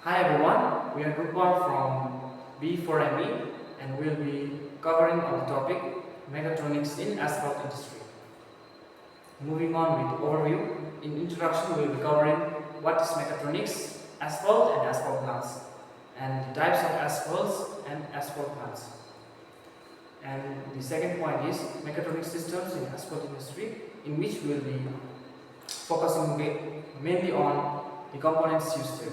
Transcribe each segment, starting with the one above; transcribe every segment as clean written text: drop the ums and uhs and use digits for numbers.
Hi everyone, we are Group 1 from B4ME and we'll be covering on the topic Mechatronics in Asphalt Industry. Moving on with overview, in introduction we will be covering what is mechatronics, asphalt and asphalt plants, and the types of asphalts and asphalt plants. And the second point is mechatronic systems in asphalt industry, in which we will be focusing mainly on the components used here.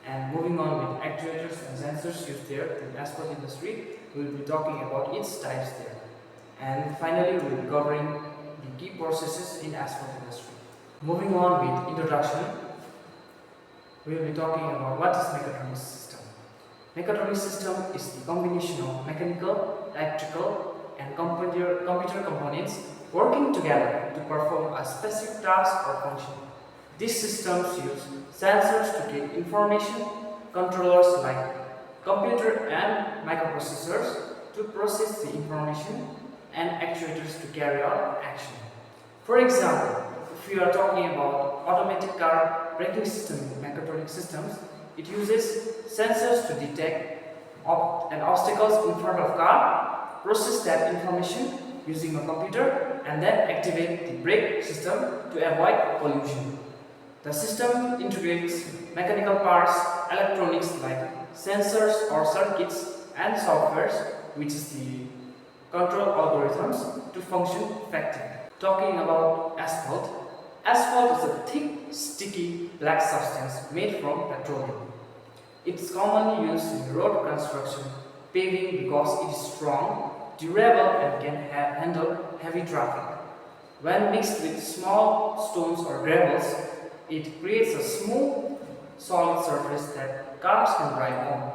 And moving on with actuators and sensors used there in asphalt industry, we will be talking about its types there. And finally, we will be covering the key processes in asphalt industry. Moving on with introduction, we will be talking about what is mechatronic system. Mechatronic system is the combination of mechanical, electrical, and computer components working together to perform a specific task or function. These systems use sensors to get information, controllers like computer and microprocessors to process the information, and actuators to carry out action. For example, if we are talking about automatic car braking system in mechatronic systems, it uses sensors to detect obstacles in front of car, process that information using a computer, and then activate the brake system to avoid collision. The system integrates mechanical parts, electronics like sensors or circuits, and softwares, which is the control algorithms, to function effectively. Talking about asphalt, asphalt is a thick, sticky black substance made from petroleum. It's commonly used in road construction, paving because it is strong, durable, and can handle heavy traffic. When mixed with small stones or gravels, it creates a smooth, solid surface that cars can drive on.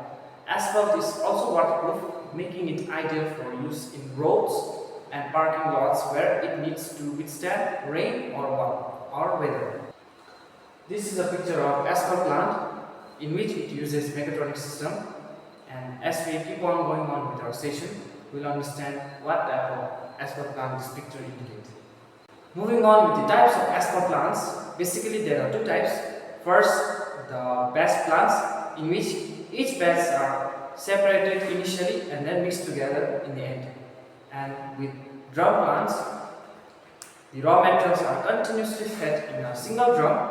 Asphalt is also waterproof, making it ideal for use in roads and parking lots where it needs to withstand rain or weather. This is a picture of asphalt plant in which it uses mechatronic system, and as we keep on going on with our session, we'll understand what type of asphalt plant this picture indicates. Moving on with the types of asphalt plants, basically there are two types. First, the batch plants, in which each batch are separated initially and then mixed together in the end. And with drum plants, the raw materials are continuously fed in a single drum,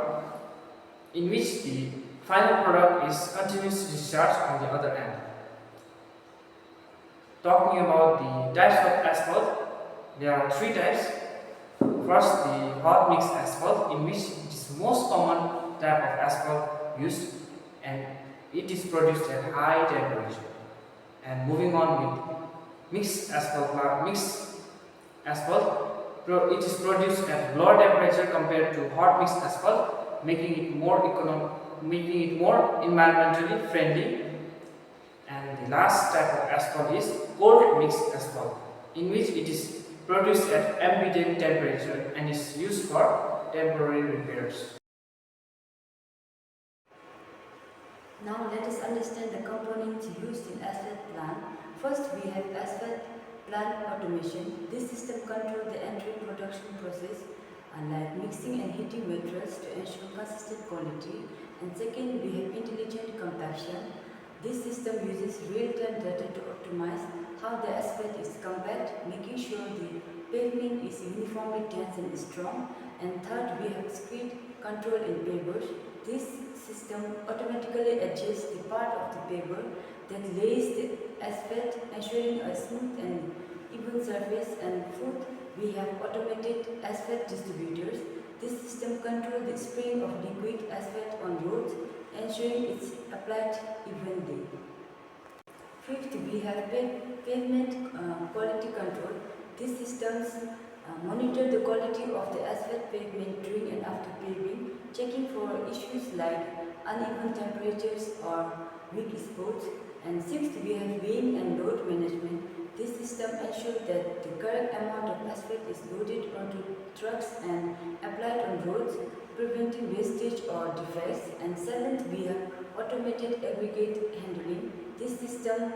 in which the final product is continuously discharged on the other end. Talking about the types of asphalt, there are three types. First, the hot mix asphalt, in which it is most common type of asphalt used, and it is produced at high temperature. And moving on with mixed asphalt, it is produced at lower temperature compared to hot mixed asphalt, making it more environmentally friendly. And the last type of asphalt is cold mixed asphalt, in which it is produced at ambient temperature and is used for temporary repairs. Now let us understand the components used in asphalt plant. First, we have asphalt plant automation. This system controls the entire production process, like mixing and heating materials to ensure consistent quality. And second, we have intelligent compaction. This system uses real-time data to optimize how the asphalt is compact, making sure the pavement is uniformly dense and strong. And third, we have skid control in pavers. This system automatically adjusts the part of the paver that lays the asphalt, ensuring a smooth and even surface. And fourth, we have automated asphalt distributors. This system controls the spraying of liquid asphalt on roads, ensuring it's applied evenly. Fifth, we have pavement quality control. These systems monitor the quality of the asphalt pavement during and after paving, checking for issues like uneven temperatures or weak spots. And sixth, we have weighing and load management. This system ensures that the correct amount of asphalt is loaded onto trucks and applied on roads, preventing wastage or defects. And seventh, we have automated aggregate handling. This system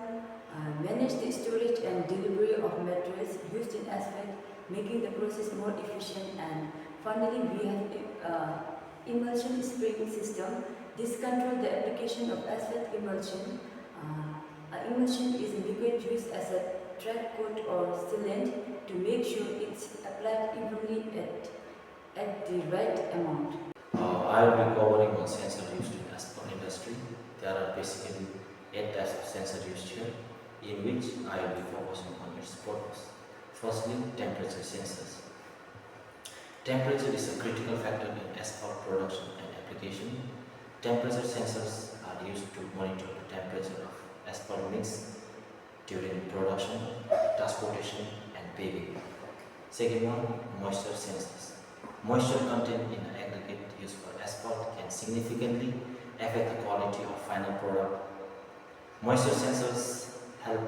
manages the storage and delivery of materials used in asphalt, making the process more efficient. And finally, we have emulsion spraying system. This controls the application of asphalt emulsion. Emulsion is a liquid used as a track coat or sealant to make sure it's applied evenly at the right amount. I will be covering on sensor used in asphalt industry. There are basically 8 types of sensor used here, in which I will be focusing on its purpose. Firstly, temperature sensors. Temperature is a critical factor in asphalt production and application. Temperature sensors are used to monitor the temperature of asphalt mix during production, transportation, and paving. Second one, moisture sensors. Moisture content in an aggregate used for asphalt can significantly affect the quality of final product. Moisture sensors help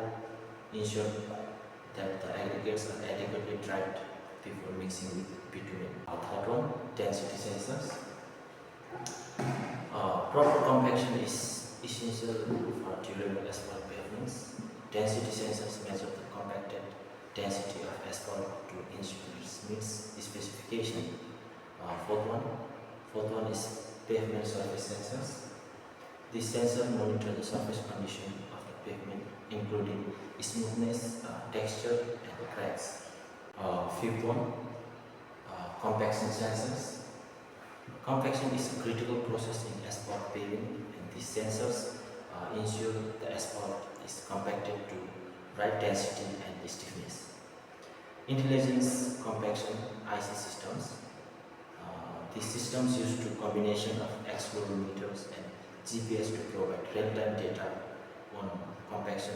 ensure that the aggregates are adequately dried before mixing with bitumen. Third one, density sensors. Proper compaction is essential for durable asphalt pavements. Density sensors measure the compacted density of asphalt to ensure it meets the specification. Fourth one is pavement surface sensors. These sensors monitor the surface condition of the pavement, including smoothness, texture, and cracks. Fifth one, compaction sensors. Compaction is a critical process in asphalt paving, and these sensors ensure the asphalt is compacted to right density and stiffness. Intelligence compaction IC systems. These systems use a combination of accelerometers and GPS to provide real-time data on compaction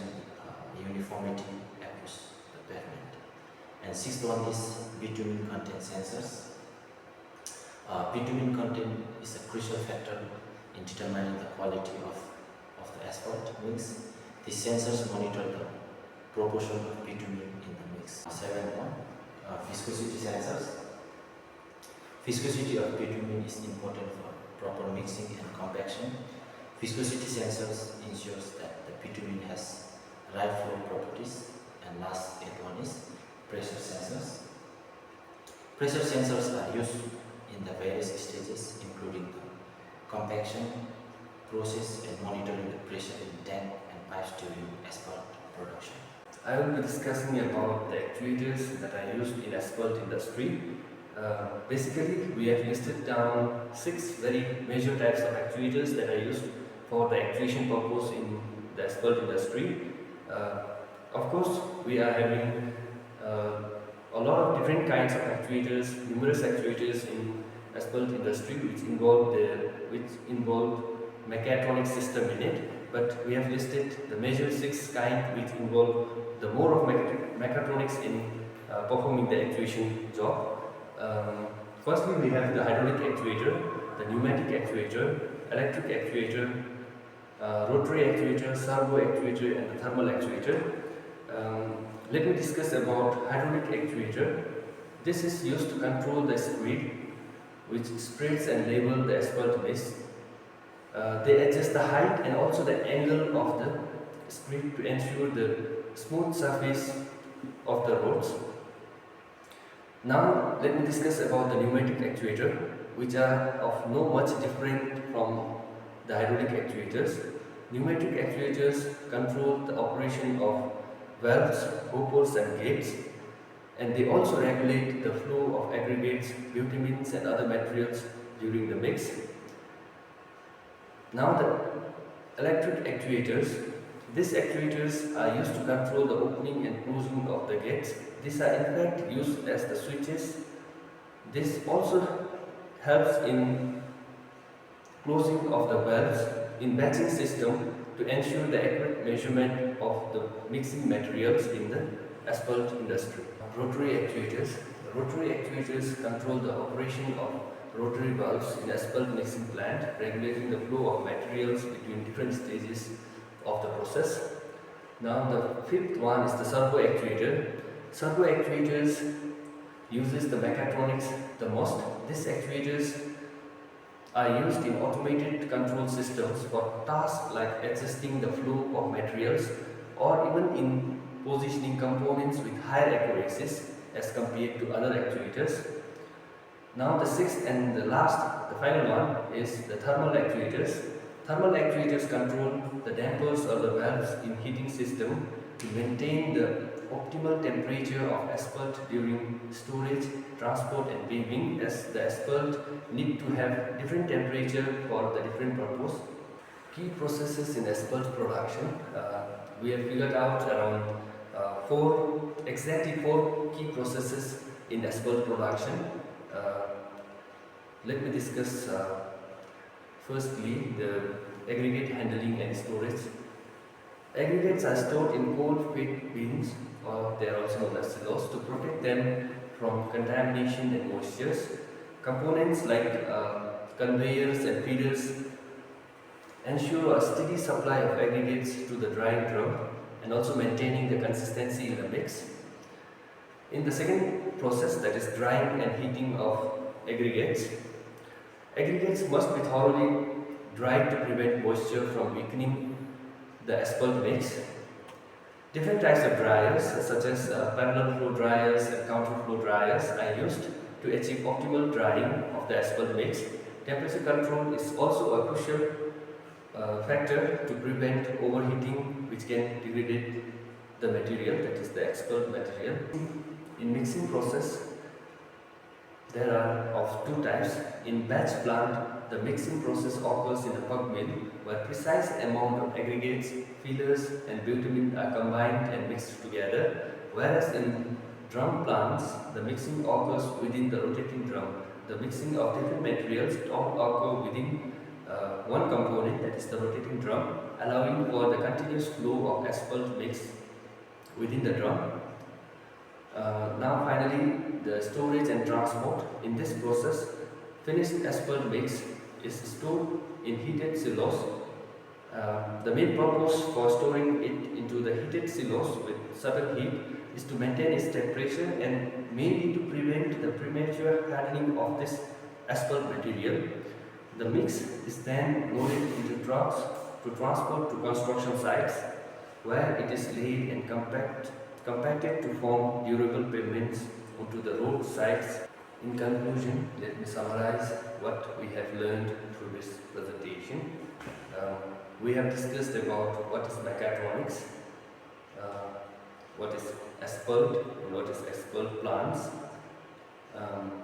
uniformity across the pavement. And sixth one is bitumen content sensors. Bitumen content is a crucial factor in determining the quality of the asphalt mix. These sensors monitor the proportion of bitumen in the mix. Seventh one, viscosity sensors. Viscosity of bitumen is important for proper mixing and compaction. Viscosity sensors ensures that the bitumen has right flow properties. And last eighth one is pressure sensors. Pressure sensors are used in the various stages, including the compaction process and monitoring the pressure in tank and pipes during asphalt production. I will be discussing about the actuators that are used in asphalt industry. Basically, we have listed down 6 very major types of actuators that are used for the actuation purpose in the asphalt industry. Of course, we are having a lot of different kinds of actuators, numerous actuators in asphalt industry which involve mechatronic system in it, but we have listed the major 6 kind which involve the more of mechatronics in performing the actuation job. Firstly, we have the hydraulic actuator, the pneumatic actuator, electric actuator, rotary actuator, servo actuator, and the thermal actuator. Let me discuss about hydraulic actuator. This is used to control the screed, which spreads and labels the asphalt mix. They adjust the height and also the angle of the screed to ensure the smooth surface of the roads. Now let me discuss about the pneumatic actuator, which are of no much different from the hydraulic actuators. Pneumatic actuators control the operation of valves, hoppers and gates, and they also regulate the flow of aggregates, bitumens and other materials during the mix. Now the electric actuators. These actuators are used to control the opening and closing of the gates. These are in fact used as the switches. This also helps in closing of the valves in batching system to ensure the accurate measurement of the mixing materials in the asphalt industry. Rotary actuators. The rotary actuators control the operation of rotary valves in asphalt mixing plant, regulating the flow of materials between different stages of the process. Now the fifth one is the servo actuator. Servo actuators uses the mechatronics the most. These actuators are used in automated control systems for tasks like adjusting the flow of materials or even in positioning components with higher accuracies as compared to other actuators. Now the sixth and the final one is the thermal actuators. Thermal actuators control the dampers or the valves in heating system to maintain the optimal temperature of asphalt during storage, transport and paving, as the asphalt need to have different temperature for the different purpose. Key processes in asphalt production. We have figured out around exactly four key processes in asphalt production. Uh, Let me discuss firstly the aggregate handling and storage. Aggregates are stored in cold fit bins, or they are also known as silos, to protect them from contamination and moistures. Components like conveyors and feeders ensure a steady supply of aggregates to the drying drum and also maintaining the consistency in the mix. In the second process, that is drying and heating of aggregates, aggregates must be thoroughly dried to prevent moisture from weakening the asphalt mix. Different types of dryers, such as parallel flow dryers and counter flow dryers, are used to achieve optimal drying of the asphalt mix. Temperature control is also a crucial factor to prevent overheating, which can degrade the material, that is the asphalt material. In mixing process, there are of two types. In batch plant, the mixing process occurs in a pug mill, where precise amount of aggregates, fillers and bitumen are combined and mixed together, whereas in drum plants, the mixing occurs within the rotating drum. The mixing of different materials all occur within one component, that is the rotating drum, allowing for the continuous flow of asphalt mix within the drum. Now finally, the storage and transport. In this process, finished asphalt mix is stored in heated silos. The main purpose for storing it into the heated silos with sudden heat is to maintain its temperature and mainly to prevent the premature hardening of this asphalt material. The mix is then loaded into trucks to transport to construction sites, where it is laid and compacted to form durable pavements onto the road sites. In conclusion, let me summarize what we have learned through this presentation. We have discussed about what is mechatronics, what is asphalt, and what is asphalt plants.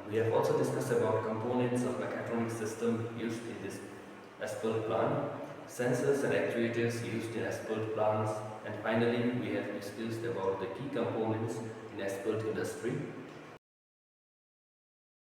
We have also discussed about components of mechatronic system used in this asphalt plant, sensors and actuators used in asphalt plants, and finally we have discussed about the key components in asphalt industry.